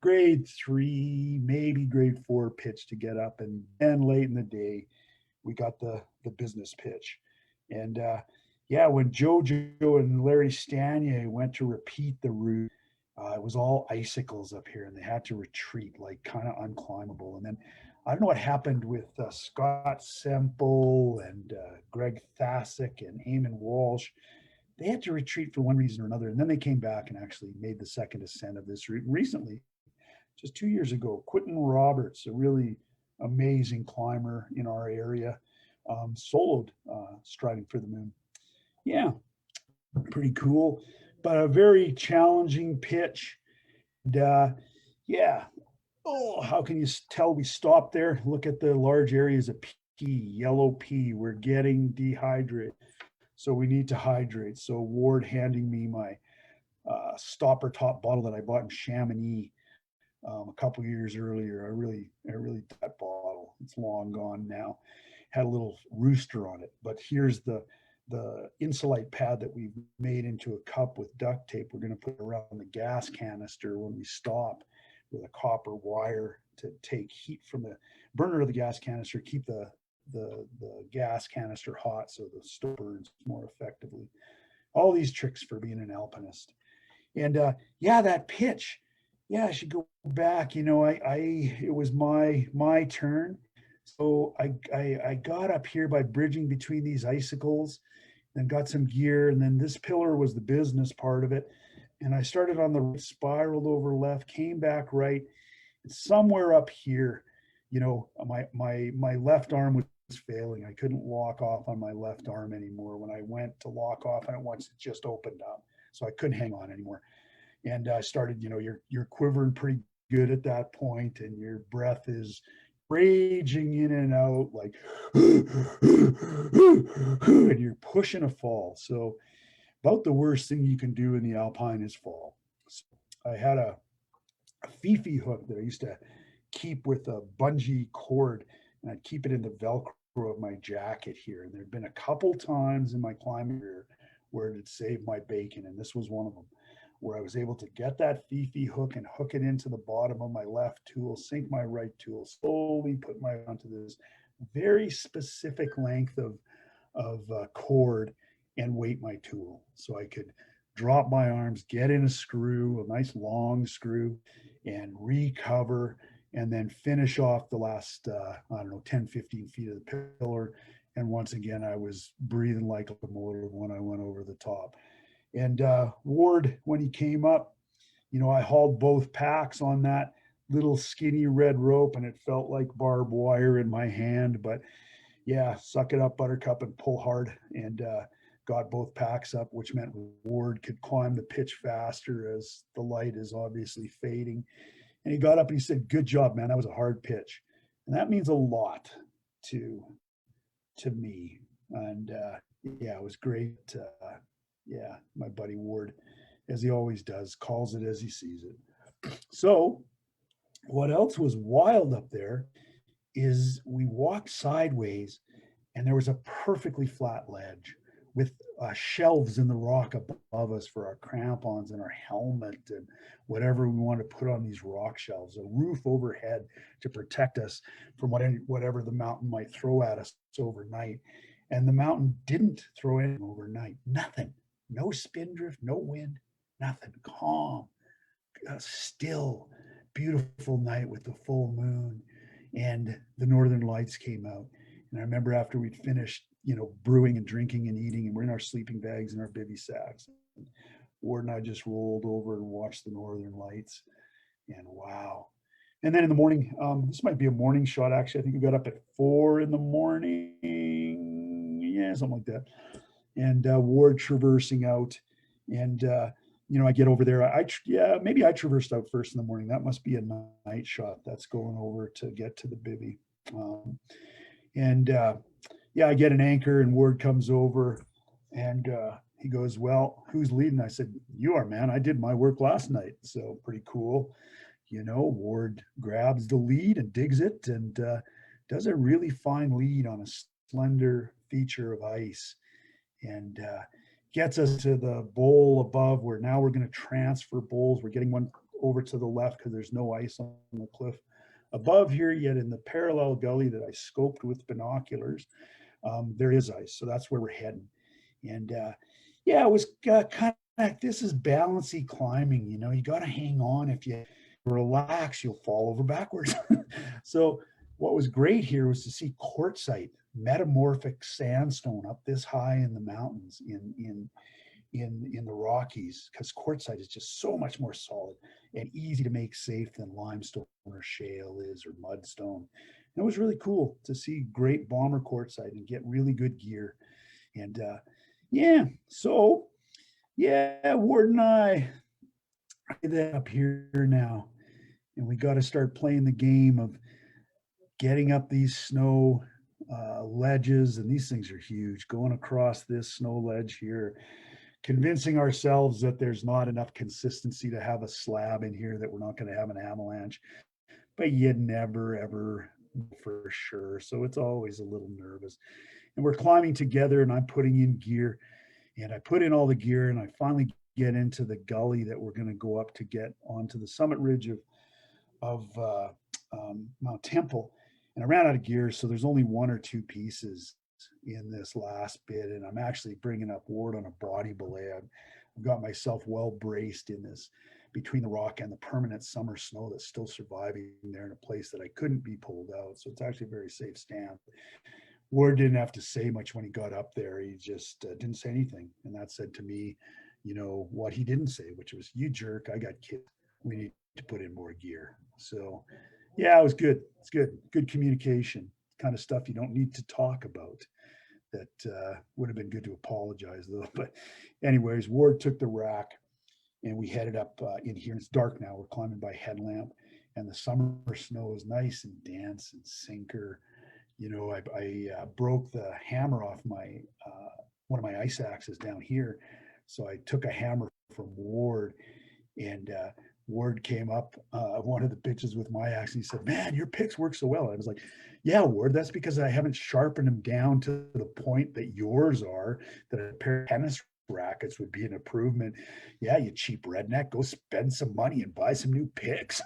grade 3, maybe grade 4 pitch to get up. And then late in the day, we got the business pitch. And when Jojo and Larry Stanier went to repeat the route, it was all icicles up here, and they had to retreat, like kind of unclimbable. And then I don't know what happened with Scott Semple and Greg Thasick and Eamon Walsh. They had to retreat for one reason or another, and then they came back and actually made the second ascent of this route recently, just 2 years ago. Quentin Roberts, a really amazing climber in our area, soloed Striding for the Moon. Yeah, pretty cool. but a very challenging pitch. And, yeah. Oh, how can you tell we stopped there? Look at the large areas of pea, yellow pea. We're getting dehydrated. So we need to hydrate. So Ward handing me my stopper top bottle that I bought in Chamonix a couple of years earlier. I really that bottle. It's long gone now. Had a little rooster on it, but here's the insulite pad that we've made into a cup with duct tape. We're going to put around the gas canister when we stop with a copper wire to take heat from the burner of the gas canister, keep the gas canister hot so the stove burns more effectively. All these tricks for being an alpinist. And yeah, that pitch. Yeah, I should go back. It was my turn. So I got up here by bridging between these icicles, then got some gear, and then this pillar was the business part of it. And I started on the right, spiraled over left, came back right. And somewhere up here, my left arm was failing. I couldn't lock off on my left arm anymore. When I went to lock off on it once, it just opened up. So I couldn't hang on anymore. And I started, you're quivering pretty good at that point, and your breath is raging in and out like, and you're pushing a fall. So about the worst thing you can do in the alpine is fall. So I had a fifi hook that I used to keep with a bungee cord, and I'd keep it in the Velcro of my jacket here. And there'd been a couple times in my climbing career where it had saved my bacon, and this was one of them, where I was able to get that fifi hook and hook it into the bottom of my left tool, sink my right tool, slowly put my onto this very specific length of cord and weight my tool. So I could drop my arms, get in a screw, a nice long screw, and recover, and then finish off the last, 10, 15 feet of the pillar. And once again, I was breathing like a locomotive when I went over the top. And Ward, when he came up, I hauled both packs on that little skinny red rope, and it felt like barbed wire in my hand. But yeah, suck it up, Buttercup, and pull hard, and got both packs up, which meant Ward could climb the pitch faster as the light is obviously fading. And he got up and he said, "Good job, man. That was a hard pitch." And that means a lot to me. And yeah, it was great. Yeah, my buddy Ward, as he always does, calls it as he sees it. So what else was wild up there is we walked sideways, and there was a perfectly flat ledge with shelves in the rock above us for our crampons and our helmet and whatever we want to put on these rock shelves, a roof overhead to protect us from whatever the mountain might throw at us overnight. And the mountain didn't throw in overnight. Nothing. No spindrift, no wind, nothing. Calm, still, beautiful night with the full moon, and the northern lights came out. And I remember after we'd finished, brewing and drinking and eating, and we're in our sleeping bags and our bivy sacks, Ward and I just rolled over and watched the northern lights. And wow. And then in the morning, this might be a morning shot, actually. I think we got up at 4 a.m. Yeah, something like that. And Ward traversing out, and I get over there. Maybe I traversed out first in the morning. That must be a night shot. That's going over to get to the bivvy. And I get an anchor, and Ward comes over, and he goes, "Well, who's leading?" I said, "You are, man. I did my work last night." So pretty cool. Ward grabs the lead and digs it, and does a really fine lead on a slender feature of ice, and gets us to the bowl above, where now we're going to transfer bowls. We're getting one over to the left because there's no ice on the cliff above here, yet in the parallel gully that I scoped with binoculars, there is ice. So that's where we're heading. And it was kind of, this is balancy climbing. You got to hang on. If you relax, you'll fall over backwards. So what was great here was to see quartzite, metamorphic sandstone up this high in the mountains in the Rockies, because quartzite is just so much more solid and easy to make safe than limestone or shale is, or mudstone. And it was really cool to see great bomber quartzite and get really good gear. And so Yeah, Ward and I that up here now, and we got to start playing the game of getting up these snow ledges, and these things are huge. Going across this snow ledge here, convincing ourselves that there's not enough consistency to have a slab in here, that we're not going to have an avalanche, but you never ever for sure. So it's always a little nervous. And we're climbing together, and I'm putting in gear, and I put in all the gear, and I finally get into the gully that we're going to go up to get onto the summit ridge of Mount Temple. And I ran out of gear, so there's only one or two pieces in this last bit, and I'm actually bringing up Ward on a body belay. I've got myself well braced in this between the rock and the permanent summer snow that's still surviving there in a place that I couldn't be pulled out. So it's actually a very safe stand. Ward didn't have to say much when he got up there. He just didn't say anything. And that said to me, what he didn't say, which was, you jerk, I got kids. We need to put in more gear. So yeah, it was good. It's good. Good communication, kind of stuff you don't need to talk about. That would have been good to apologize though. But anyways, Ward took the rack and we headed up in here. It's dark now. We're climbing by headlamp, and the summer snow is nice and dense and sinker. I broke the hammer off my one of my ice axes down here, so I took a hammer from Ward, and Ward came up one of the pitches with my axe, and he said, "Man, your picks work so well." I was like, "Yeah, Ward, that's because I haven't sharpened them down to the point that yours are. That a pair of tennis rackets would be an improvement. Yeah, you cheap redneck, go spend some money and buy some new picks."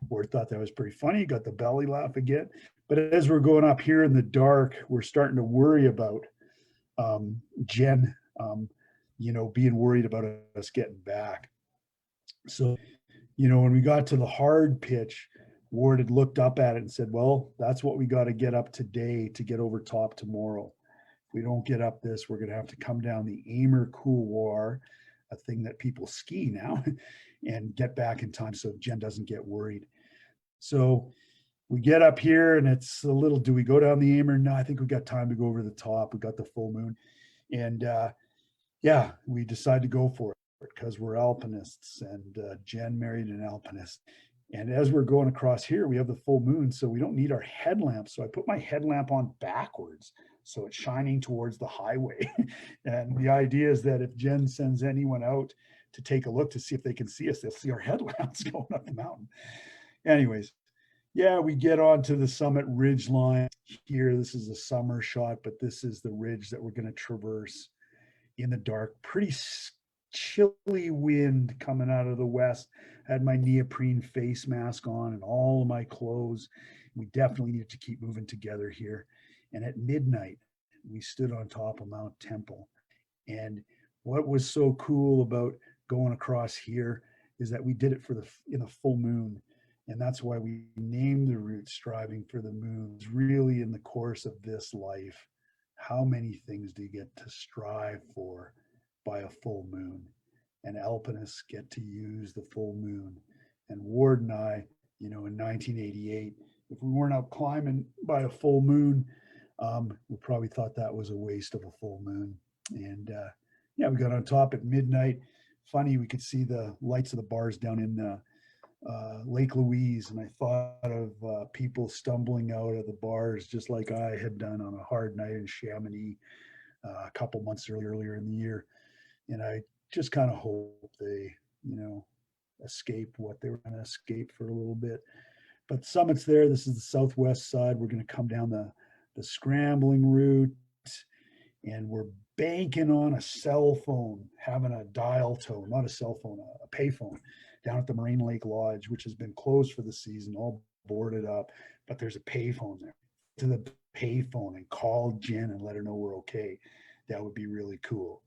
Ward thought that was pretty funny. He got the belly laugh again. But as we're going up here in the dark, we're starting to worry about Jen, being worried about us getting back. So, when we got to the hard pitch, Ward had looked up at it and said, "Well, that's what we got to get up today to get over top tomorrow. If we don't get up this, we're going to have to come down the Aimer Couloir, a thing that people ski now, and get back in time so Jen doesn't get worried." So we get up here, and it's a little, do we go down the Aimer? No, I think we got time to go over the top. We got the full moon. And yeah, we decide to go for it because we're alpinists, and Jen married an alpinist. And as we're going across here, we have the full moon, so we don't need our headlamp. So I put my headlamp on backwards, so it's shining towards the highway. And the idea is that if Jen sends anyone out to take a look to see if they can see us, they'll see our headlamps going up the mountain. Anyways, yeah, we get onto the summit ridge line here. This is a summer shot, but this is the ridge that we're going to traverse in the dark. Pretty chilly wind coming out of the west. I had my neoprene face mask on and all of my clothes. We definitely needed to keep moving together here. And at midnight, we stood on top of Mount Temple. And what was so cool about going across here is that we did it in a full moon. And that's why we named the route Striving for the Moon. It's really, in the course of this life, how many things do you get to strive for by a full moon? And alpinists get to use the full moon. And Ward and I, in 1988, if we weren't out climbing by a full moon, we probably thought that was a waste of a full moon. And yeah, we got on top at midnight. Funny, we could see the lights of the bars down in Lake Louise, and I thought of people stumbling out of the bars just like I had done on a hard night in Chamonix a couple months earlier in the year. And I just kind of hope they, escape what they were going to escape for a little bit. But summit's there. This is the southwest side. We're going to come down the scrambling route, and we're banking on a cell phone, having a dial tone, not a cell phone, a payphone down at the Moraine Lake Lodge, which has been closed for the season, all boarded up, but there's a payphone there. To the payphone and call Jen and let her know we're okay. That would be really cool.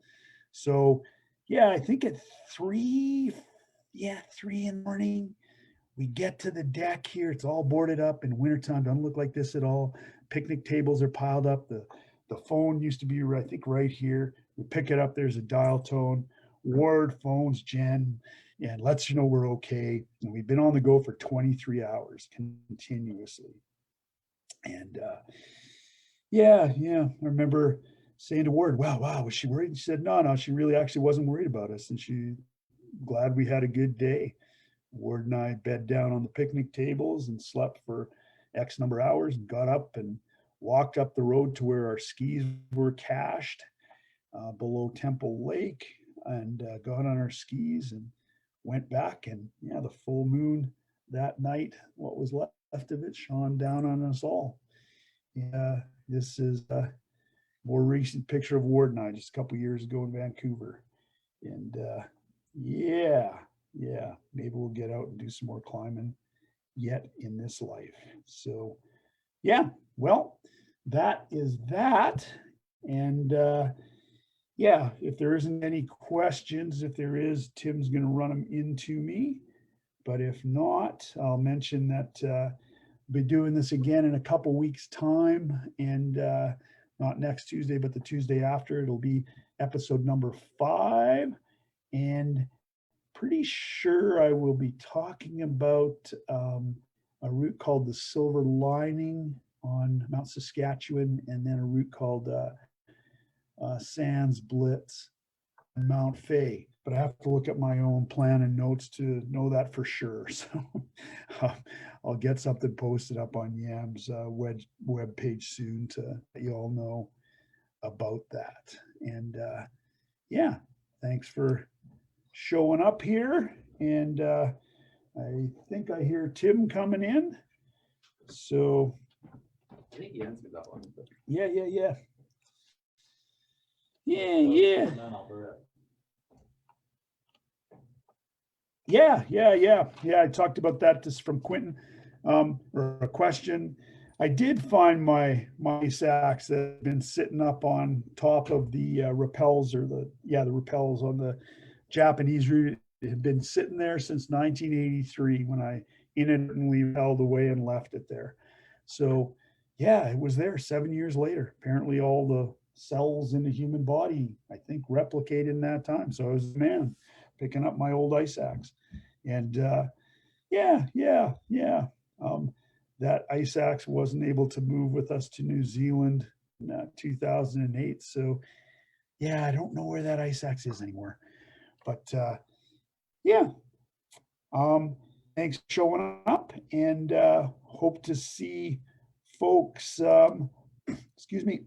So yeah, I think at 3 in the morning, we get to the deck here. It's all boarded up in wintertime. Doesn't look like this at all. Picnic tables are piled up. The phone used to be, I think, right here. We pick it up. There's a dial tone. Ward phones Jen and lets you know we're okay. And we've been on the go for 23 hours continuously. And yeah, I remember saying to Ward, wow, was she worried? She said, no, she really actually wasn't worried about us. And she glad we had a good day. Ward and I bed down on the picnic tables and slept for X number of hours and got up and walked up the road to where our skis were cached below Temple Lake, and got on our skis and went back. And yeah, the full moon that night, what was left of it, shone down on us all. This is a more recent picture of Ward and I just a couple years ago in Vancouver. And yeah, maybe we'll get out and do some more climbing yet in this life. So yeah, well, that is that. And yeah, if there isn't any questions, if there is, Tim's going to run them into me. But if not, I'll mention that I'll be doing this again in a couple weeks' time, and not next Tuesday, but the Tuesday after. It'll be episode number 5, and pretty sure I will be talking about a route called the Silver Lining on Mount Saskatchewan, and then a route called Sands Blitz and Mount Fay. But I have to look at my own plan and notes to know that for sure. So I'll get something posted up on Yam's web page soon to let you all know about that. And yeah, thanks for showing up here. And I think I hear Tim coming in. So I think he answered that one. But... Yeah. Yeah. I talked about that just from Quentin, or a question. I did find my ice axe that had been sitting up on top of the rappels, or the rappels on the Japanese route. It had been sitting there since 1983 when I inadvertently held away and left it there. So yeah, it was there 7 years later. Apparently all the cells in the human body, I think, replicated in that time. So I was the man picking up my old ice axe. And that ice axe wasn't able to move with us to New Zealand in 2008. So yeah, I don't know where that ice axe is anymore. But thanks for showing up, and hope to see folks excuse me,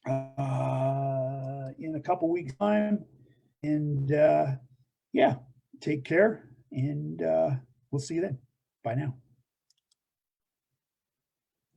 in a couple weeks time. And yeah, take care, and we'll see you then. Bye now.